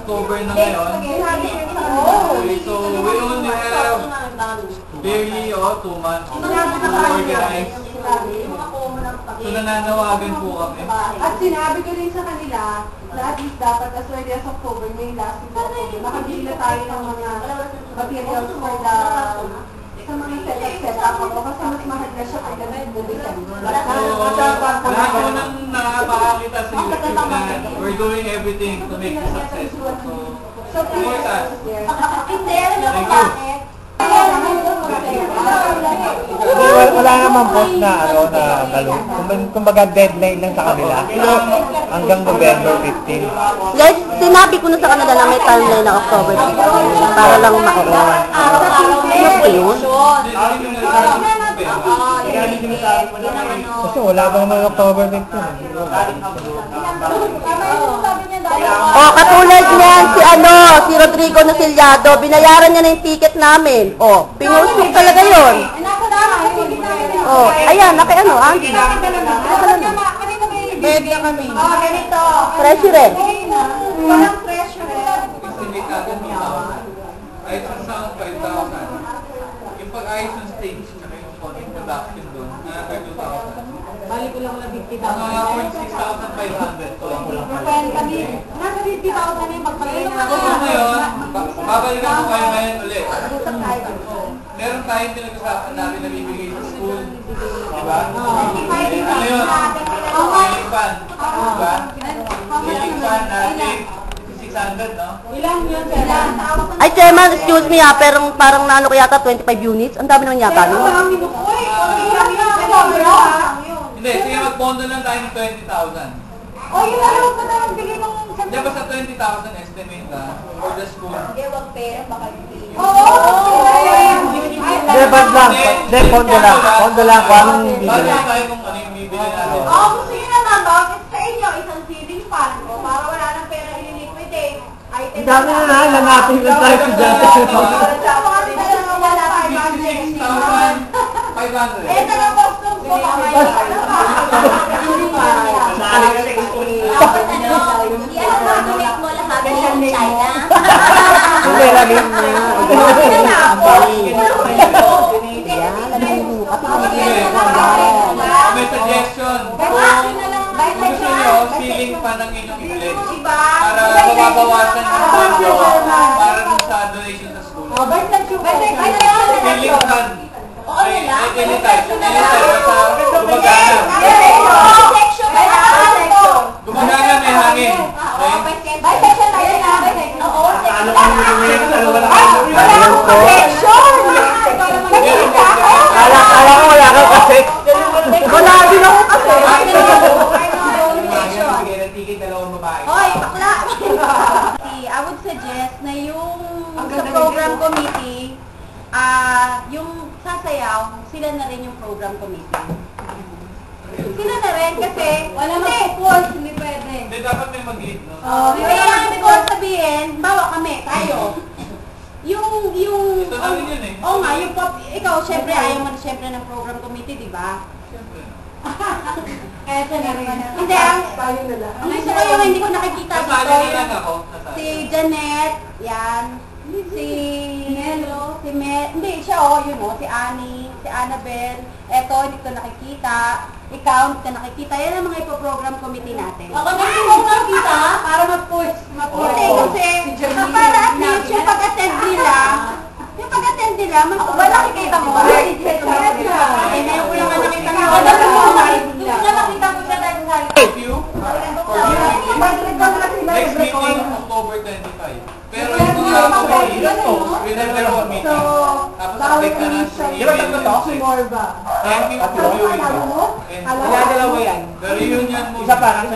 October na ngayon. Okay, so we only have barely 2 months to organize. So nananawagan po kami. At sinabi ko rin sa kanila na at least dapat as early as October, may last week of October, makabili na tayo ng mga materials for the sa mga set-up ako kasi mas mahal na siya kaya na yung December. So, lahat ko nang nakapakakita sa YouTube na we're doing everything to make it successful. So, support us. Hindi, alam mo kung bakit? Wala naman boss na kumbaga deadline lang sa kanila hanggang November 15. Guys, sinabi ko na sa kanila na may timeline ng October 15 para lang makuha. Ano po yun? Kasi wala bang mga October 15. Oh, katulad niyan si Rodrigo Naciliado, binayaran niya na yung ticket namin. Oh, pinusok talaga yun. Oh, ayan, Angie. Bed na kami. Oh, ganito. Pressure rin. Walang pressure. Estimate natin 2,000. Ayos ang sound, 5,000. Yung pag-ayos ng stage, tsaka yung phonic production doon, another 2,000. Bali ko lang na 50,000. Mga 46,500. Kami, nasa 50,000 yung pagpalagay na So ngayon, babalikan ko kayo ngayon ulit. Meron tayong pinag-usapan natin na bibigay sa school. Diba? Ano yun? Ceiling fan. Diba? Ceiling fan natin. 600, no? Ilang yun, sir? Ay, Chairman, excuse me pero parang nalo ko yata 25 units. Ang dami naman yata. No? Hindi, sige mag-pondo lang tayo ng 20,000. O, yun na lang pa na nagbigay ng... Diba basta 20,000 estimate na for the school? Hindi, wag pera, baka hindi. Bad lang. Pondo lang kung anong bibili. Bakit tayo kung ano yung bibili natin? Oo, gusto nyo na naman, sa inyo, isang ceiling fan ko, para wala nang pera ililiquidate. Ang dami na lanapin lang tayo sa dyan. 56,500. Eh, taga-customs ko pa kayo. Yan ang mag-make mo lahat ng China. Hindi, lagi mo. May suggestion. Gusto nyo, ceiling pa ng inyong i-pledge. Para mababawasan yung pondo para dun sa donation sa school. Ceiling fan. Anytime. Gumagana. Gumagana, may hangin. Kala ko wala ka kasi. Wala din ako kasi. Hoy, bakla! I would suggest na yung sa program committee, yung sasayaw, sila na rin yung program committee. Sila na rin kasi... Wala mag-support, hindi pwede. Hindi, dapat may mag-lead, no? Kaya lang ibig ko sabihin, bawa kami, tayo. Yung... Ito na rin yun eh. Oo nga, yung pop... Ikaw, syempre, ayaw mo syempre ng program committee, di ba? Siyempre. Kaya sa na rin. Hindi, ang gusto ko yung hindi ko nakikita Kasali dito. na lang ako. Si Janet, yan. Si Melo, si hindi, siya yun si Annie, si Annabel. Eto, hindi ko nakikita. Ikaw, hindi ka nakikita. Yan ang mga ipoprogram committee natin. Ako na hindi ko nakita para mag-push. Hindi, kasi para at least yung pag-attend nila, wala nakikita mo. Ngayon ko lang nakita mo. Wala nakita ko siya dahil sa Thank you for giving me. Next meeting, October 25. Pero yung mga committee, we have their own meeting. Tapos update na natin sa email. Thank you for viewing. And Dalawa yan. the reunion mo. Isa pa.